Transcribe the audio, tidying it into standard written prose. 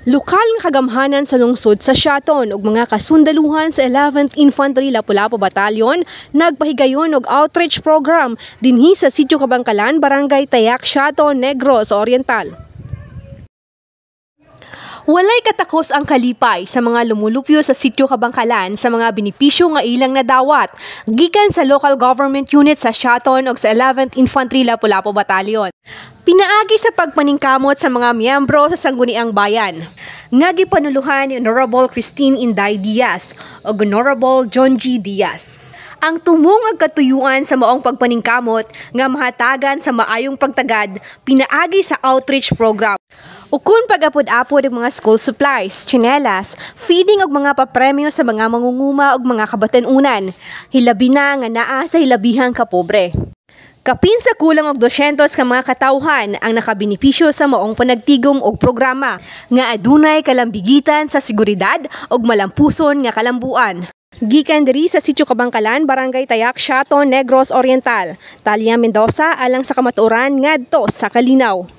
Lokal nga kagamhanan sa lungsod sa Siaton ug mga kasundaluhan sa 11th Infantry Lapu-Lapu Battalion nagpahigayon og outreach program dinhi sa Sitio Kabangkalan, Barangay Tayak, Siaton, Negros Oriental. Walay katakos ang kalipay sa mga lumulupyo sa Sitio Kabangkalan sa mga benepisyo nga ilang nadawat gikan sa local government unit sa Siaton ug sa 11th Infantry Lapu-Lapu Battalion. Pinaagi sa pagpaningkamot sa mga miyembro sa Sangguniang Bayan nga gipanuluhan ni Honorable Christine Inday Diaz ug Honorable John G. Diaz. Ang tumong ag katuyuan sa maong pagpaningkamot nga mahatagan sa maayong pagtagad pinaagi sa outreach program. Ukon pag-apod-apod og mga school supplies, tsinelas, feeding og mga papremyo sa mga mangunguma og mga kabatan-unan, hilabi na nga naa sa hilabihang kapobre. Kapin sa kulang og 200 ka mga katawhan ang nakabenepisyo sa maong panagtigom og programa nga adunay kalambigitan sa seguridad og malampuson nga kalambuan. Gikan diri sa Sitio Kabangkalan, Barangay Tayak, Siaton, Negros Oriental, Talia Mendoza alang sa kamatuoran ngadto sa Kalinaw.